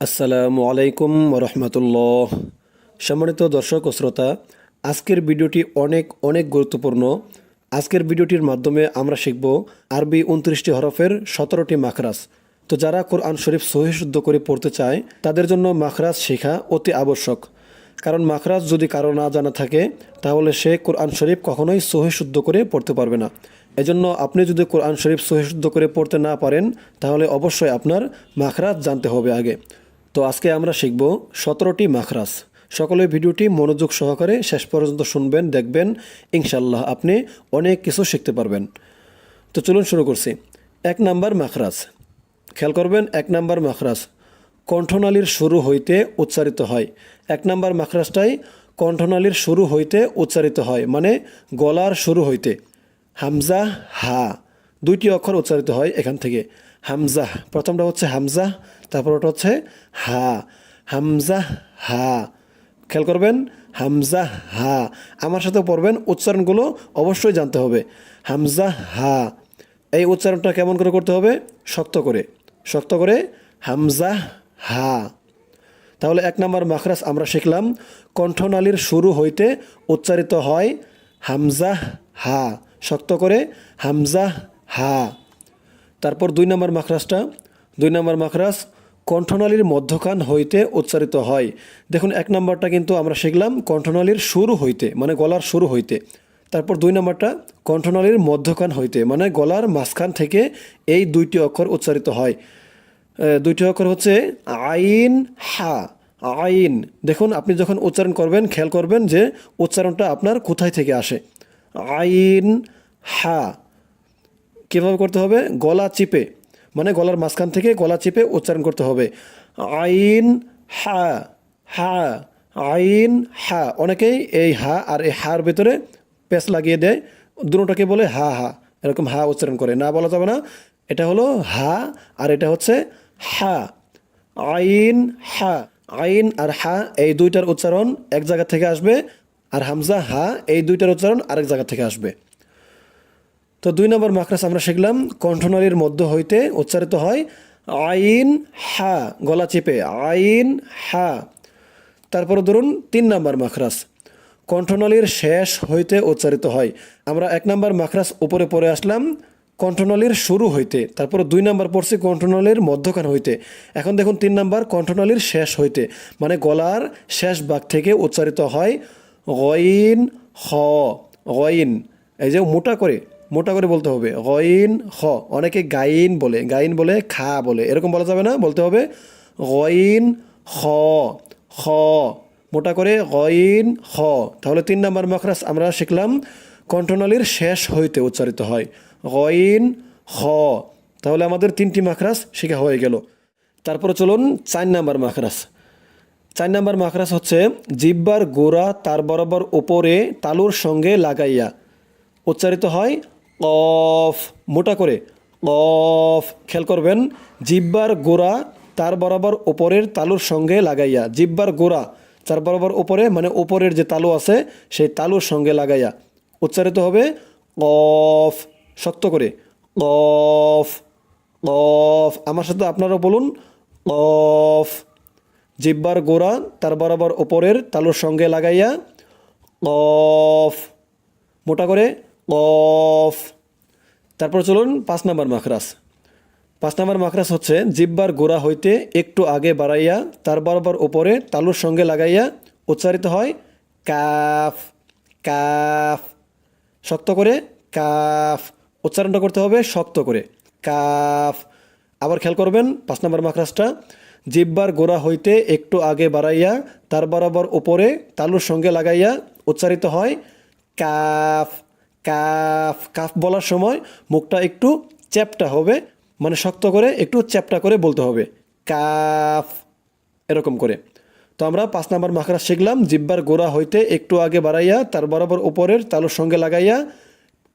আসসালামু আলাইকুম রহমতুল্লাহ। সম্মানিত দর্শক ও শ্রোতা, আজকের ভিডিওটি অনেক অনেক গুরুত্বপূর্ণ। আজকের ভিডিওটির মাধ্যমে আমরা শিখব আরবি 29টি হরফের 17টি মাখরাজ। তো যারা কোরআন শরীফ সহিহ শুদ্ধ করে পড়তে চায় তাদের জন্য মাখরাজ শেখা অতি আবশ্যক। কারণ মাখরাজ যদি কারো না জানা থাকে তাহলে সে কোরআন শরীফ কখনোই সহিহ শুদ্ধ করে পড়তে পারবে না। এজন্য আপনি যদি কোরআন শরীফ সহিহ শুদ্ধ করে পড়তে না পারেন তাহলে অবশ্যই আপনার মাখরাজ জানতে হবে আগে। তো আজকে আমরা শিখব 17টি মাখরাজ। সকলে ভিডিওটি মনোযোগ সহকারে শেষ পর্যন্ত শুনবেন, দেখবেন, ইনশাল্লাহ আপনি অনেক কিছু শিখতে পারবেন। তো চলুন শুরু করছি। 1 নাম্বার মাখরাজ, খেয়াল করবেন। 1 নাম্বার মাখরাজ কণ্ঠনালীর শুরু হইতে উচ্চারিত হয়। 1 নাম্বার মাখরাজটাই কণ্ঠনালীর শুরু হইতে উচ্চারিত হয়, মানে গলার শুরু হইতে। হামজা হা, 2টি অক্ষর উচ্চারিত হয় এখান থেকে। হামজা, প্রথমটা হচ্ছে হামজা, তারপর ওটা হচ্ছে হা। হামজা হা, খেয়াল করবেন। হামজা হা, আমার সাথে পড়বেন, উচ্চারণগুলো অবশ্যই জানতে হবে। হামজা হা, এই উচ্চারণটা কেমন করে করতে হবে? শক্ত করে, শক্ত করে হামজা হা। তাহলে 1 নাম্বার মাখরাজ আমরা শিখলাম, কণ্ঠনালীর শুরু হইতে উচ্চারিত হয় হামজা হা, শক্ত করে হামজা হা। তারপর 2 নাম্বার মাখরাজটা, 2 নাম্বার মাখরাজ কণ্ঠনালীর মধ্যখান হইতে উচ্চারিত হয়। দেখুন 1 নাম্বারটা কিন্তু আমরা শিখলাম কণ্ঠনালীর শুরু হইতে, মানে গলার শুরু হইতে। তারপর 2 নাম্বারটা কণ্ঠনালীর মধ্যখান হইতে, মানে গলার মাঝখান থেকে এই 2টি অক্ষর উচ্চারিত হয়। 2টি অক্ষর হচ্ছে আইন হা। আইন, দেখুন আপনি যখন উচ্চারণ করবেন খেয়াল করবেন যে উচ্চারণটা আপনার কোথায় থেকে আসে। আইন হা, কীভাবে করতে হবে? গলা চিপে, মানে গলার মাঝখান থেকে গলা চিপে উচ্চারণ করতে হবে। আইন হা, হা, আইন হা। অনেকেই এই হা আর এই হার ভিতরে পেঁচ লাগিয়ে দেয়, দুটোটাকে বলে হা হা, এরকম হা উচ্চারণ করে, না বলা যাবে না। এটা হলো হা আর এটা হচ্ছে হা। আইন হা, আইন আর হা এই 2টার উচ্চারণ এক জায়গা থেকে আসবে, আর হামজা হা এই 2টার উচ্চারণ আরেক জায়গা থেকে আসবে। তো 2 নম্বর মাখরাজ আমরা শিখলাম কণ্ঠনালীর মধ্য হইতে উচ্চারিত হয় আইন হা, গলা চেপে আইন হা। তারপরে ধরুন 3 নম্বর মাখরাজ কণ্ঠনালীর শেষ হইতে উচ্চারিত হয়। আমরা 1 নম্বর মাখরাজ উপরে পড়ে আসলাম কণ্ঠনালীর শুরু হইতে, তারপর 2 নম্বর পড়ছি কণ্ঠনালীর মধ্যখান হইতে। এখন দেখুন 3 নম্বর কণ্ঠনালীর শেষ হইতে, মানে গলার শেষ ভাগ থেকে উচ্চারিত হয় গইন খ। গইন, এই যে মোটা করে, মোটা করে বলতে হবে গইন খ। অনেকে গাইন বলে, গাইন বলে খা বলে, এরকম বলা যাবে না, বলতে হবে গইন খ। খ, মোটা করে গইন খ। তাহলে 3 নম্বর মাখরাজ আমরা শিখলাম কণ্ঠনালীর শেষ হইতে উচ্চারিত হয় গইন খ। তাহলে আমাদের 3টি মাখরাজ শেখা হয়ে গেল। তারপরে চলুন 4 নম্বর মাখরাজ। 4 নম্বর মাখরাজ হচ্ছে জিহ্বার গোড়া তার বরাবর উপরে তালুর সঙ্গে লাগাইয়া উচ্চারিত হয় কফ, মোটা করে কফ। খেয়াল করবেন, জিহ্বার গোড়া তার বরাবর উপরের তালুর সঙ্গে লাগাইয়া, জিহ্বার গোড়া তার বরাবর উপরে, মানে উপরের যে তালু আছে সেই তালুর সঙ্গে লাগাইয়া উচ্চারিত হবে কফ, শক্ত করে কফ। কফ, আমার সাথে আপনারাও বলুন কফ। জিহ্বার গোড়া তার বরাবর উপরের তালুর সঙ্গে লাগাইয়া কফ, মোটা করে কফ। তারপর চলুন 5 নম্বর মাখরাজ। 5 নম্বর মাখরাজ হচ্ছে জিহ্বার গোড়া হইতে একটু আগে বাড়াইয়া তার বরাবর উপরে তালুর সঙ্গে লাগাইয়া উচ্চারিত হয় কাফ। কাফ, শক্ত করে কাফ। উচ্চারণটা করতে হবে শক্ত করে কাফ। আবার খেয়াল করবেন 5 নম্বর মাখরাজটা জিহ্বার গোড়া হইতে একটু আগে বাড়াইয়া তার বরাবর উপরে তালুর সঙ্গে লাগাইয়া উচ্চারিত হয় কাফ। কাফ, কাফ বলার সময় মুখটা একটু চ্যাপটা হবে, মানে শক্ত করে একটু চ্যাপটা করে বলতে হবে কাফ, এরকম করে। তো আমরা 5 নম্বর মাখরাজ শিখলাম জিহ্বার গোড়া হইতে একটু আগে বাড়াইয়া তার বরাবর উপরের তালুর সঙ্গে লাগাইয়া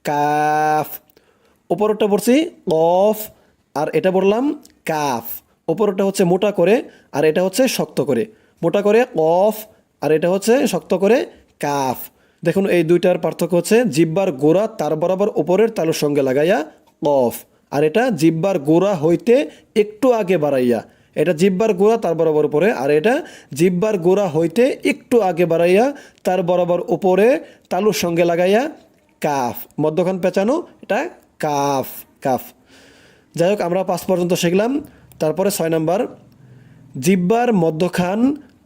কাফ। উপরটা পড়ছি কফ আর এটা বললাম কাফ। উপরটা হচ্ছে মোটা করে আর এটা হচ্ছে শক্ত করে, মোটা করে কফ আর এটা হচ্ছে শক্ত করে কাফ। দেখুন এই 2টার পার্থক্য হচ্ছে জিহ্বার গোড়া তার বরাবর উপরের তালুর সঙ্গে লাগাইয়া কফ, আর এটা জিহ্বার গোড়া হইতে একটু আগে বাড়াইয়া, এটা জিহ্বার গোড়া তার বরাবর উপরে, আর এটা জিহ্বার গোড়া হইতে একটু আগে বাড়াইয়া তার বরাবর উপরে তালুর সঙ্গে লাগাইয়া কাফ, মধ্যখান পেঁচানো, এটা কাফ কাফ। যাই হোক, আমরা 5 পর্যন্ত শিখলাম। তারপরে 6 নাম্বার, জিহ্বার মধ্যখান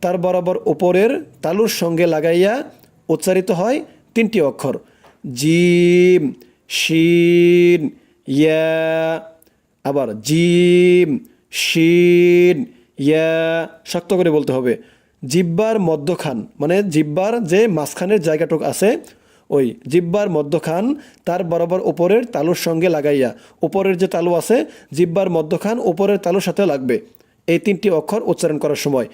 তার বরাবর উপরের তালুর সঙ্গে লাগাইয়া উচ্চারিত হয় 3টি অক্ষর, জিম, শিন, ইয়া। আবার জিম, শিন, ইয়া, শক্ত করে বলতে হবে। জিহ্বার মধ্যখান মানে জিহ্বার যে মাঝখানের জায়গাটুক আছে, ওই জিহ্বার মধ্যখান তার বরাবর উপরের তালুর সঙ্গে লাগাইয়া, উপরের যে তালু আছে জিহ্বার মধ্যখান উপরের তালুর সাথে লাগবে এই 3টি অক্ষর উচ্চারণ করার সময়।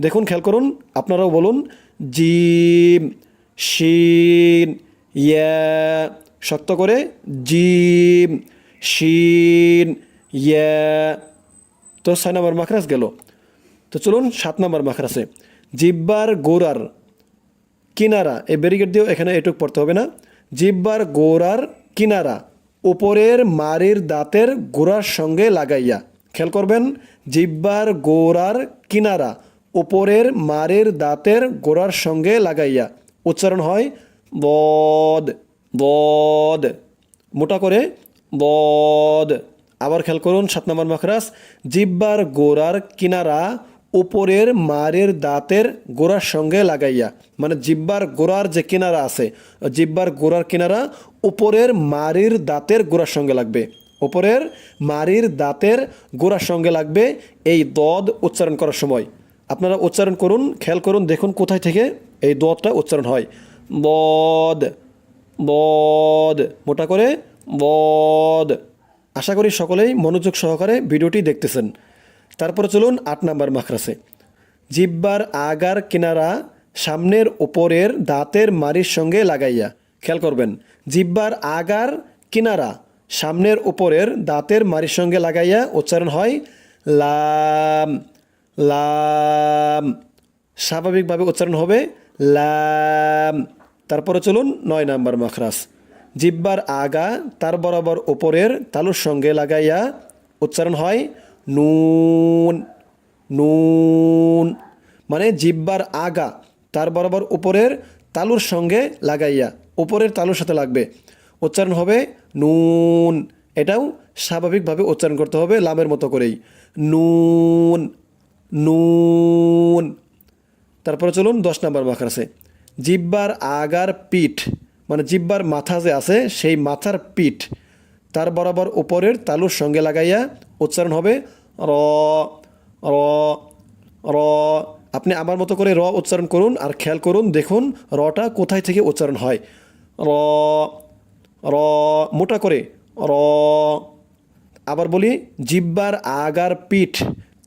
দেখুন, খেয়াল করুন, আপনারাও বলুন, জিম, শিন, ইয়া, শক্ত করে, জিম, শিন, ইয়া। তো 6 নম্বর মাখরাজ গেল। তো চলুন 7 নম্বর মাখরাজে, জিহ্বার গোড়ার কিনারা, এই ব্যারিকেড দিয়েও এখানে এটুক পড়তে হবে না। জিহ্বার গোড়ার কিনারা উপরের মাড়ির দাঁতের গোড়ার সঙ্গে লাগাইয়া, খেয়াল করবেন, জিহ্বার গোড়ার কিনারা উপরের মাড়ির দাঁতের গোড়ার সঙ্গে লাগাইয়া উচ্চারণ হয় বদ বদ, মোটা করে বদ। আবার খেয়াল করুন 7 নম্বর মাখরাজ, জিহ্বার গোড়ার কিনারা উপরের মাড়ির দাঁতের গোড়ার সঙ্গে লাগাইয়া, মানে জিহ্বার গোড়ার যে কিনারা আছে, জিহ্বার গোড়ার কিনারা উপরের মাড়ির দাঁতের গোড়ার সঙ্গে লাগবে, উপরের মাড়ির দাঁতের গোড়ার সঙ্গে লাগবে এই দদ উচ্চারণ করার সময়। আপনারা উচ্চারণ করুন, খেয়াল করুন, দেখুন কোথায় থেকে এই দদটা উচ্চারণ হয়, বদ বদ, মোটা করে বদ। আশা করি সকলেই মনোযোগ সহকারে ভিডিওটি দেখতেছেন। তারপরে চলুন 8 নম্বর মাখরাজে, জিহ্বার আগার কিনারা সামনের উপরের দাঁতের মাড়ির সঙ্গে লাগাইয়া, খেয়াল করবেন, জিহ্বার আগার কিনারা সামনের উপরের দাঁতের মাড়ির সঙ্গে লাগাইয়া উচ্চারণ হয় লাম লাম, স্বাভাবিকভাবে উচ্চারণ হবে লাম। তারপরে চলুন 9 নম্বর মাখরাজ, জিহ্বার আগা তার বরাবর উপরের তালুর সঙ্গে লাগাইয়া উচ্চারণ হয় নুন নুন, মানে জিহ্বার আগা তার বরাবর উপরের তালুর সঙ্গে লাগাইয়া, উপরের তালুর সাথে লাগবে, উচ্চারণ হবে নুন। এটাও স্বাভাবিকভাবে উচ্চারণ করতে হবে লামের মতো করেই, নুন নুন। তারপরে চলুন 10 নম্বর মাখরাজে, জিহ্বার আগার পিঠ মানে জিহ্বার মাথা যে আছে সেই মাথার পিঠ তার বরাবর উপরের তালুর সঙ্গে লাগাইয়া উচ্চারণ হবে র র র। আপনি আমার মতো করে র উচ্চারণ করুন আর খেয়াল করুন, দেখুন রটা কোথায় থেকে উচ্চারণ হয়, র র, মোটা করে র। আবার বলি, জিহ্বার আগার পিঠ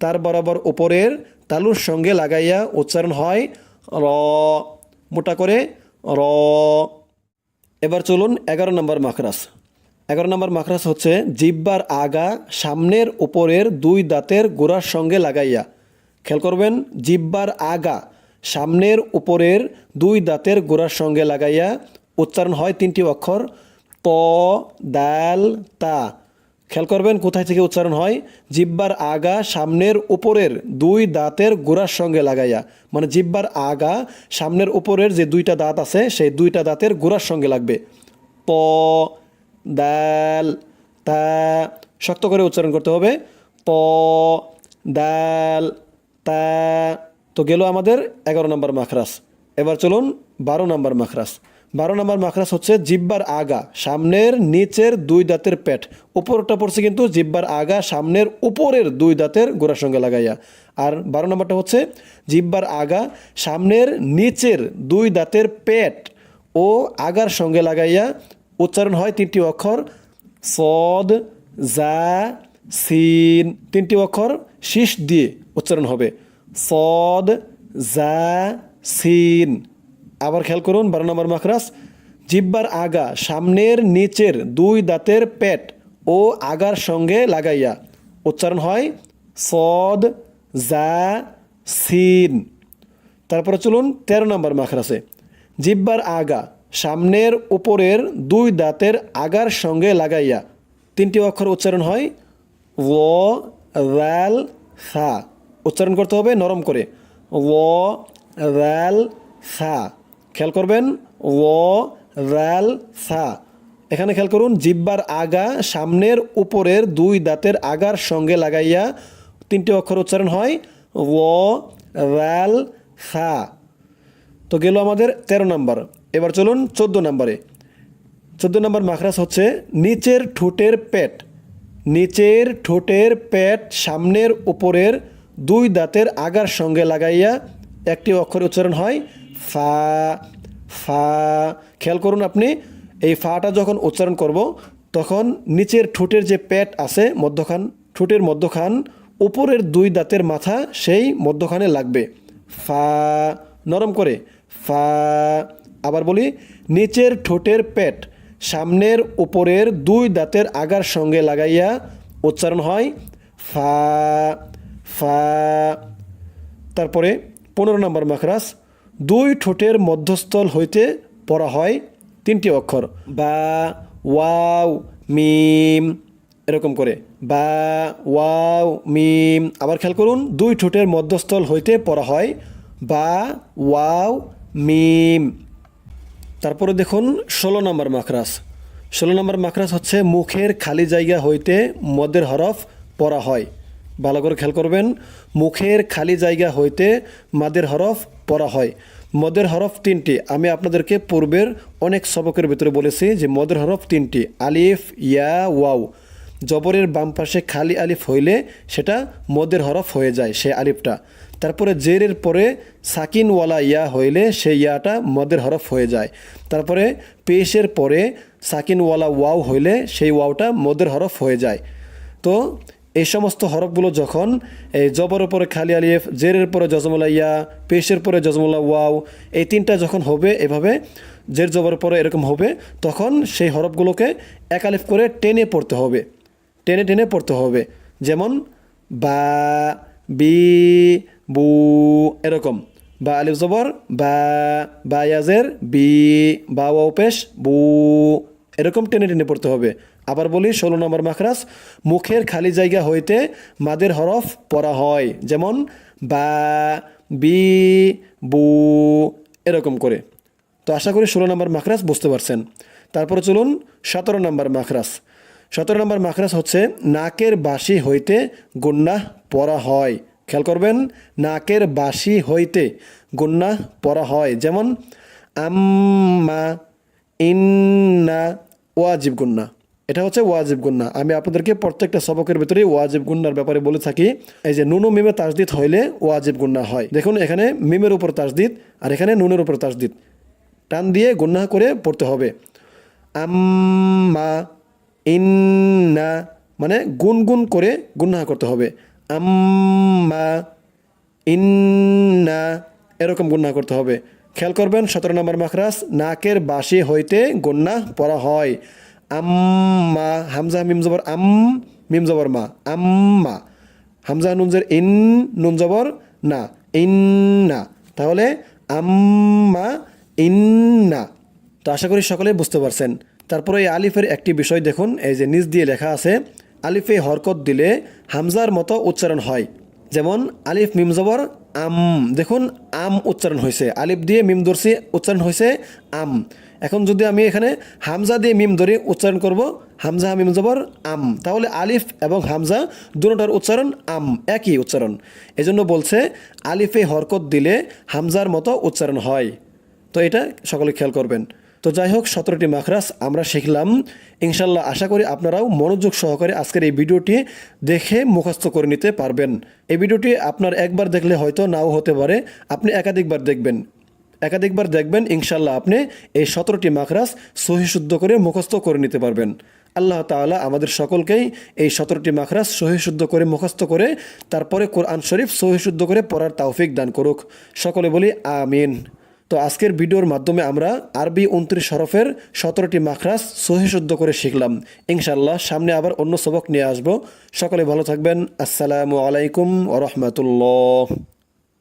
তার বরাবর উপরের তালুর সঙ্গে লাগাইয়া উচ্চারণ হয় র, মোটা করে র। এবার চলুন 11 নম্বর মাখরাজ। 11 নম্বর মাখরাজ হচ্ছে, জিহ্বার আগা সামনের উপরের 2 দাঁতের গোড়ার সঙ্গে লাগাইয়া, খেয়াল করবেন, জিহ্বার আগা সামনের উপরের 2 দাঁতের গোড়ার সঙ্গে লাগাইয়া উচ্চারণ হয় 3টি অক্ষর ত দাল তা। খেয়াল করবেন কোথায় থেকে উচ্চারণ হয়, জিহ্বার আগা সামনের উপরের 2 দাঁতের গোড়ার সঙ্গে লাগাইয়া, মানে জিহ্বার আগা সামনের উপরের যে 2টা দাঁত আছে সেই 2টা দাঁতের গোড়ার সঙ্গে লাগবে, ত দাল তা, শক্ত করে উচ্চারণ করতে হবে, ত দাল তা। তো গেল আমাদের 11 নম্বর মাখরাজ। এবার চলুন 12 নম্বর মাখরাজ। 12 নম্বর মাখরাজ হচ্ছে, জিহ্বার আগা সামনের নিচের 2 দাঁতের পেট, উপরটা পড়ছে কিন্তু জিহ্বার আগা সামনের উপরের 2 দাঁতের গোড়ার সঙ্গে লাগাইয়া। আর 12 নম্বরটা হচ্ছে, জিহ্বার আগা সামনের নিচের 2 দাঁতের পেট ও আগার সঙ্গে লাগাইয়া উচ্চারণ হয় 3টি অক্ষর সদ জা সিন, 3টি অক্ষর শীষ দিয়ে উচ্চারণ হবে সদ জা সিন। আবার খেয়াল করুন 12 নম্বর মাখরাজ, জিহ্বার আগা সামনের নিচের 2 দাঁতের পেট ও আগার সঙ্গে লাগাইয়া উচ্চারণ হয় সদ জা সিন। তারপরে চলুন 13 নম্বর মাখরাজে, জিহ্বার আগা সামনের উপরের 2 দাঁতের আগার সঙ্গে লাগাইয়া 3টি অক্ষর উচ্চারণ হয় ও রাল সা, উচ্চারণ করতে হবে নরম করে। ও রাল সা, খেয়াল করবেন। ও রাল সা, এখানে খেয়াল করুন, জিহ্বার আগা সামনের উপরের দুই দাঁতের আগার সঙ্গে লাগাইয়া তিনটি অক্ষর উচ্চারণ হয় ও রাল সা। তো গেল আমাদের 13 নম্বর। এবার চলুন 14 নম্বরে। 14 নম্বর মাখরাজ হচ্ছে নিচের ঠোঁটের পেট। নিচের ঠোঁটের পেট সামনের উপরের দুই দাঁতের আগার সঙ্গে লাগাইয়া একটি অক্ষর উচ্চারণ হয় ফা। ফা, খেয়াল করুন আপনি, এই ফাটা যখন উচ্চারণ করব তখন নিচের ঠোঁটের যে পেট আছে মধ্যখান, ঠোঁটের মধ্যখান, উপরের দুই দাঁতের মাথা সেই মধ্যখানে লাগবে। ফা, নরম করে ফা। আবার বলি, নিচের ঠোঁটের পেট সামনের উপরের দুই দাঁতের আগার সঙ্গে লাগাইয়া উচ্চারণ হয় ফা। ফা। তারপরে 15 নম্বর মাখরাজ, দুই ঠোঁটের মধ্যস্থল হইতে পড়া হয় তিনটি অক্ষর বা, ওয়াও, মিম, এরকম করে বা, ওয়াও, মিম। আবার খেয়াল করুন, দুই ঠোঁটের মধ্যস্থল হইতে পড়া হয় বা, ওয়াও, মিম। তারপরে দেখুন 16 নম্বর মাখরাজ। 16 নম্বর মাখরাজ হচ্ছে মুখের খালি জায়গা হইতে মদের হরফ পড়া হয়। ভালো করে খেয়াল করবেন, মুখের খালি জায়গা হইতে মাদের হরফ পড়া হয়। মদের হরফ তিনটি। আমি আপনাদেরকে পূর্বের অনেক সবকের ভিতরে বলেছি যে মদের হরফ তিনটি, আলিফ, ইয়া, ওয়াও। জবরের বাম পাশে খালি আলিফ হইলে সেটা মদের হরফ হয়ে যায়, সে আলিফটা। তারপরে জেরের পরে সাকিনওয়ালা ইয়া হইলে সেই ইয়াটা মদের হরফ হয়ে যায়। তারপরে পেশের পরে সাকিনওয়ালা ওয়াও হইলে সেই ওয়াওটা মদের হরফ হয়ে যায়। তো এই সমস্ত হরফগুলো যখন এই জবরের পরে খালি আলিফ, জেরের পরে জজমুল্লা ইয়া, পেশের পরে জজমুল্লা ওয়াও, এই তিনটা যখন হবে এভাবে, জের জবরের পরে এরকম হবে, তখন সেই হরফগুলোকে এক আলিফ করে টেনে পড়তে হবে, টেনে টেনে পড়তে হবে। যেমন বা, বি, বু, এরকম। বা আলিফ জবর বা, বা ইয়াজের বি, বা ওয়াও পেশ বু, এরকম টেনে টেনে পড়তে হবে। আবার বলি 16 নম্বর মাখরাজ, মুখের খালি জায়গা হইতে মাদের হরফ পড়া হয়। যেমন বা, বি, বু, এরকম করে। তো আশা করি 16 নম্বর মাখরাজ বুঝতে পারছেন। তারপরে চলুন 17 নম্বর মাখরাজ। 17 নম্বর মাখরাজ হচ্ছে নাকের বাঁশি হইতে গুন্নাহ পড়া হয়। খেয়াল করবেন, নাকের বাঁশি হইতে গুন্নাহ পড়া হয়। যেমন আম্মা, ইন্না, ওয়াজিব গুন্না। এটা হচ্ছে ওয়াজিব গুন্না। আমি আপনাদেরকে প্রত্যেকটা সবকের ভিতরে ওয়াজিব গুন্নার ব্যাপারে বলে থাকি। এই যে নুন ও মিমে তাসদিদ হইলে ওয়াজিব গুন্না হয়। দেখুন এখানে মিমের উপর তাসদিদ আর এখানে নুনের উপর তাসদিদ, টান দিয়ে গুন্নাহ করে পড়তে হবে। আম্মা, ইন্না, মানে গুনগুন করে গুন্নাহ করতে হবে। আম্মা, ইন্না, এরকম গুন্নাহ করতে হবে। খেয়াল করবেন 17 নম্বর মাখরাজ, নাকের বাঁশি হইতে গুন্নাহ পড়া হয়। আম্মা, হামজা মিম জবর আম, মিম জবর মা, আম্মা। হামজা নুন জের ইন, নুন জবর না, ইন্না। তাহলে আম্মা, ইন্না। তো আশা করি সকলে বুঝতে পারছেন। তারপরে এই আলিফের একটি বিষয় দেখুন, এই যে নিচ দিয়ে লেখা আছে, আলিফে হরকত দিলে হামজার মতো উচ্চারণ হয়। যেমন আলিফ মিম জবর আম, দেখুন আম উচ্চারণ হয়েছে, আলিফ দিয়ে মিম ধরছি, উচ্চারণ হয়েছে আম। এখন যদি আমি এখানে হামজা দিয়ে মিম ধরে উচ্চারণ করব, হামজা মিম জবর আম, তাহলে আলিফ এবং হামজা দুটোটার উচ্চারণ আম, একই উচ্চারণ। এজন্য বলছে আলিফে হরকত দিলে হামজার মতো উচ্চারণ হয়। তো এটা সকলে খেয়াল করবেন। তো যাই হোক, 17টি মাখরাজ আমরা শিখলাম। ইনশাল্লাহ আশা করি আপনারাও মনোযোগ সহকারে আজকের এই ভিডিওটি দেখে মুখস্থ করে নিতে পারবেন। এই ভিডিওটি আপনার একবার দেখলে হয়তো নাও হতে পারে, আপনি একাধিকবার দেখবেন, ইনশাল্লাহ আপনি এই 17টি মাখরাজ সহি শুদ্ধ করে মুখস্থ করে নিতে পারবেন। আল্লাহ তাআলা আমাদের সকলকেই এই 17টি মাখরাজ সহি শুদ্ধ করে মুখস্থ করে তারপরে কোরআন শরীফ সহি শুদ্ধ করে পড়ার তৌফিক দান করুক। সকলে বলি আমিন। তো আজকের ভিডিওর মাধ্যমে আমরা আরবি 29 হরফের 17টি মাখরাজ সহি শুদ্ধ করে শিখলাম। ইনশাআল্লাহ সামনে আবার অন্য সবক নিয়ে আসব। সকলে ভালো থাকবেন। আসসালামু আলাইকুম ওয়া রাহমাতুল্লাহ।